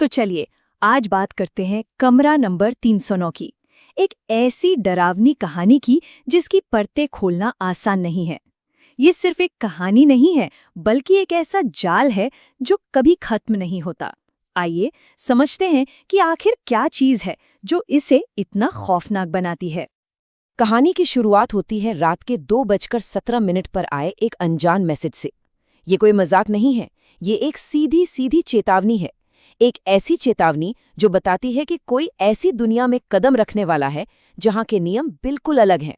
तो चलिए आज बात करते हैं कमरा नंबर 309 की। एक ऐसी डरावनी कहानी की जिसकी परतें खोलना आसान नहीं है। ये सिर्फ एक कहानी नहीं है, बल्कि एक ऐसा जाल है जो कभी खत्म नहीं होता। आइए समझते हैं कि आखिर क्या चीज है जो इसे इतना खौफनाक बनाती है। कहानी की शुरुआत होती है रात के 2:17 पर आए एक अनजान मैसेज से। ये कोई मजाक नहीं है, ये एक सीधी सीधी चेतावनी है। एक ऐसी चेतावनी जो बताती है कि कोई ऐसी दुनिया में कदम रखने वाला है जहां के नियम बिल्कुल अलग हैं।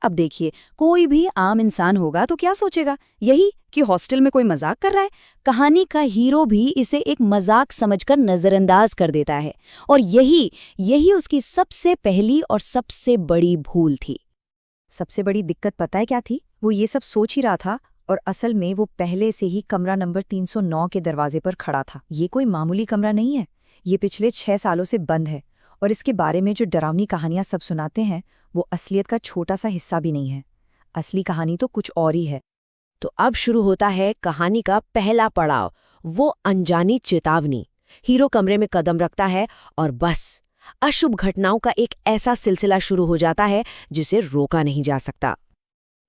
अब देखिए, कोई भी आम इंसान होगा तो क्या सोचेगा? यही कि हॉस्टल में कोई मजाक कर रहा है। कहानी का हीरो भी इसे एक मजाक समझकर नजरअंदाज कर देता है, और यही यही उसकी सबसे पहली और सबसे बड़ी भूल थी। सबसे बड़ी दिक्कत पता है क्या थी? वो ये सब सोच ही रहा था, और असल में वो पहले से ही कमरा नंबर 309 के दरवाजे पर खड़ा था। ये कोई मामूली कमरा नहीं है, ये पिछले 6 सालों से बंद है, और इसके बारे में जो डरावनी कहानियां सब सुनाते हैं वो असलियत का छोटा सा हिस्सा भी नहीं है। असली कहानी तो कुछ और ही है। तो अब शुरू होता है कहानी का पहला पड़ाव, वो अनजानी चेतावनी। हीरो कमरे में कदम रखता है और बस अशुभ घटनाओं का एक ऐसा सिलसिला शुरू हो जाता है जिसे रोका नहीं जा सकता।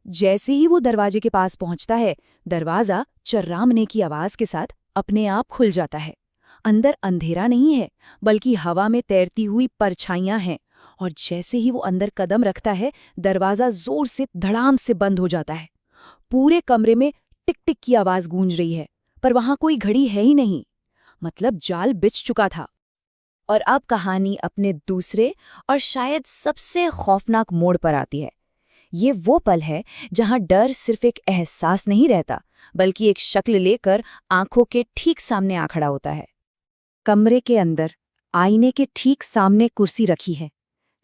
जैसे ही वो दरवाजे के पास पहुंचता है, दरवाजा चर्रामने की आवाज के साथ अपने आप खुल जाता है। अंदर अंधेरा नहीं है, बल्कि हवा में तैरती हुई परछाइयां हैं, और जैसे ही वो अंदर कदम रखता है, दरवाजा जोर से धड़ाम से बंद हो जाता है। पूरे कमरे में टिक टिक की आवाज गूंज रही है, पर वहां कोई घड़ी है ही नहीं। मतलब जाल बिछ चुका था। और अब कहानी अपने दूसरे और शायद सबसे खौफनाक मोड़ पर आती है। ये वो पल है जहां डर सिर्फ एक एहसास नहीं रहता, बल्कि एक शक्ल लेकर आंखों के ठीक सामने आ खड़ा होता है। कमरे के अंदर आईने के ठीक सामने कुर्सी रखी है।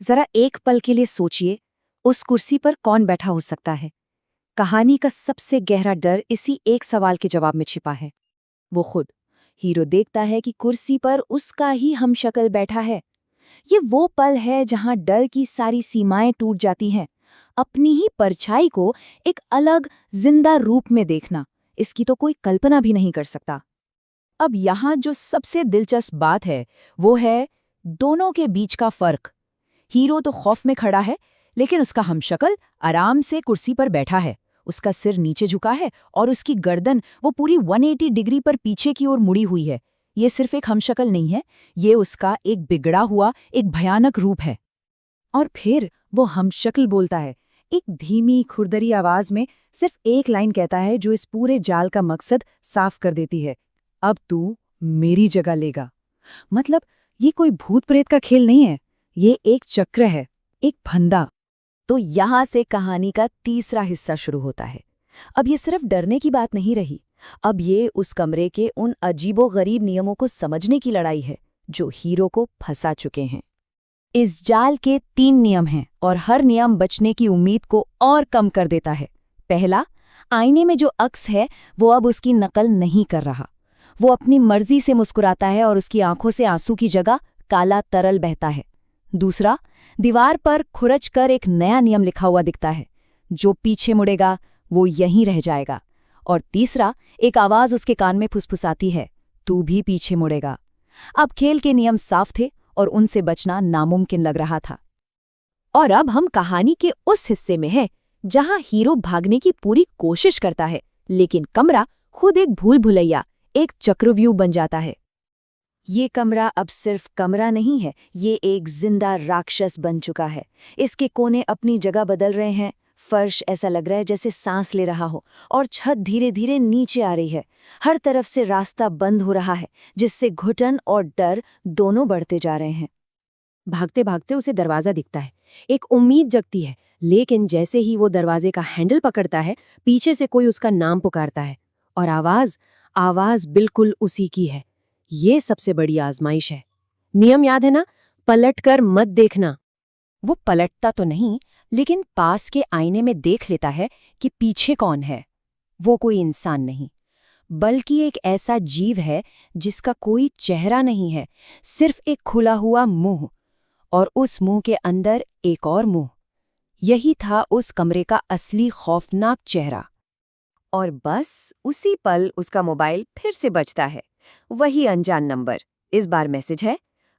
जरा एक पल के लिए सोचिए, उस कुर्सी पर कौन बैठा हो सकता है? कहानी का सबसे गहरा डर इसी एक सवाल के जवाब में छिपा है, वो खुद। हीरो देखता है कि कुर्सी पर उसका ही हमशक्ल बैठा है। ये वो पल है जहां डर की सारी सीमाएं टूट जाती हैं। अपनी ही परछाई को एक अलग जिंदा रूप में देखना, इसकी तो कोई कल्पना भी नहीं कर सकता। अब यहाँ जो सबसे दिलचस्प बात है वो है दोनों के बीच का फर्क। हीरो तो खौफ में खड़ा है, लेकिन उसका हमशक्ल आराम से कुर्सी पर बैठा है। उसका सिर नीचे झुका है और उसकी गर्दन वो पूरी 180 डिग्री पर पीछे की ओर मुड़ी हुई है। ये सिर्फ एक हमशक्ल नहीं है, ये उसका एक बिगड़ा हुआ, एक भयानक रूप है। और फिर वो हमशक्ल बोलता है, एक धीमी खुरदरी आवाज में सिर्फ एक लाइन कहता है जो इस पूरे जाल का मकसद साफ कर देती है। अब तू मेरी जगह लेगा। मतलब ये कोई भूत प्रेत का खेल नहीं है, ये एक चक्र है, एक फंदा। तो यहाँ से कहानी का तीसरा हिस्सा शुरू होता है। अब ये सिर्फ डरने की बात नहीं रही, अब ये उस कमरे के उन अजीबोगरीब नियमों को समझने की लड़ाई है जो हीरो को फंसा चुके हैं। इस जाल के 3 नियम हैं, और हर नियम बचने की उम्मीद को और कम कर देता है। पहला, आईने में जो अक्स है वो अब उसकी नकल नहीं कर रहा। वो अपनी मर्जी से मुस्कुराता है और उसकी आंखों से आंसू की जगह काला तरल बहता है। दूसरा, दीवार पर खुरच कर एक नया नियम लिखा हुआ दिखता है, जो पीछे मुड़ेगा वो यहीं रह जाएगा। और तीसरा, एक आवाज उसके कान में फुसफुसाती है, तू भी पीछे मुड़ेगा। अब खेल के नियम साफ थे और उनसे बचना नामुमकिन लग रहा था। और अब हम कहानी के उस हिस्से में हैं जहां हीरो भागने की पूरी कोशिश करता है, लेकिन कमरा खुद एक भूल भुलैया, एक चक्रव्यूह बन जाता है। ये कमरा अब सिर्फ कमरा नहीं है, ये एक जिंदा राक्षस बन चुका है। इसके कोने अपनी जगह बदल रहे हैं, फर्श ऐसा लग रहा है जैसे सांस ले रहा हो, और छत धीरे धीरे नीचे आ रही है। हर तरफ से रास्ता बंद हो रहा है, जिससे घुटन और डर दोनों बढ़ते जा रहे हैं। भागते भागते उसे दरवाजा दिखता है, एक उम्मीद जगती है, लेकिन जैसे ही वो दरवाजे का हैंडल पकड़ता है, पीछे से कोई उसका नाम पुकारता है, और आवाज बिल्कुल उसी की है। ये सबसे बड़ी आजमाइश है। नियम याद है ना, पलट कर मत देखना। वो पलटता तो नहीं, लेकिन पास के आईने में देख लेता है कि पीछे कौन है। वो कोई इंसान नहीं, बल्कि एक ऐसा जीव है जिसका कोई चेहरा नहीं है, सिर्फ एक खुला हुआ मुंह, और उस मुंह के अंदर एक और मुंह। यही था उस कमरे का असली खौफनाक चेहरा। और बस उसी पल उसका मोबाइल फिर से बजता है, वही अनजान नंबर। इस बार मैसेज है,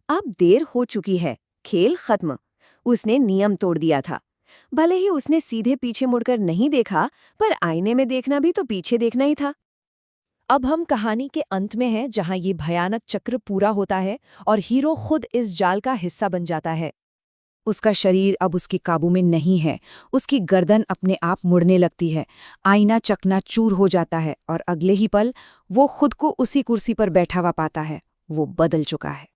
अब देर हो चुकी है, खेल खत्म। उसने नियम तोड़ दिया था। भले ही उसने सीधे पीछे मुड़कर नहीं देखा, पर आईने में देखना भी तो पीछे देखना ही था। अब हम कहानी के अंत में हैं, जहां ये भयानक चक्र पूरा होता है और हीरो खुद इस जाल का हिस्सा बन जाता है। उसका शरीर अब उसके काबू में नहीं है। उसकी गर्दन अपने आप मुड़ने लगती है, आईना चकनाचूर हो जाता है और अगले ही पल वो खुद को उसी कुर्सी पर बैठा हुआ पाता है। वो बदल चुका है।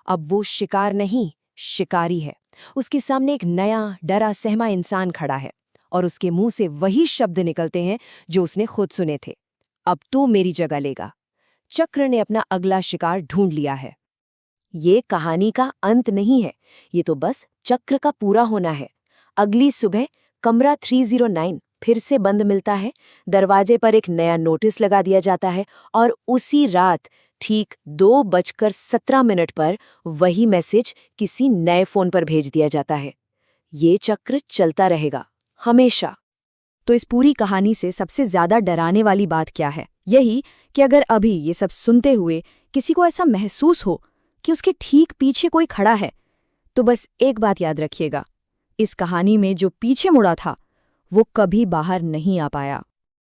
अब वो शिकार नहीं, शिकारी है। उसके सामने एक नया डरा सहमा इंसान खड़ा है और उसके मुंह से वही शब्द निकलते हैं जो उसने खुद सुने थे, अब तू मेरी जगह लेगा। चक्र ने अपना अगला शिकार ढूंढ लिया है। ये कहानी का अंत नहीं है, ये तो बस चक्र का पूरा होना है। अगली सुबह कमरा 309 फिर से बंद मिलता है। दरवाजे पर एक नया नोटिस लगा दिया जाता है और उसी रात ठीक 2:17 पर वही मैसेज किसी नए फोन पर भेज दिया जाता है। ये चक्र चलता रहेगा हमेशा। तो इस पूरी कहानी से सबसे ज्यादा डराने वाली बात क्या है? यही कि अगर अभी ये सब सुनते हुए किसी को ऐसा महसूस हो कि उसके ठीक पीछे कोई खड़ा है, तो बस एक बात याद रखिएगा, इस कहानी में जो पीछे मुड़ा था वो कभी बाहर नहीं आ पाया।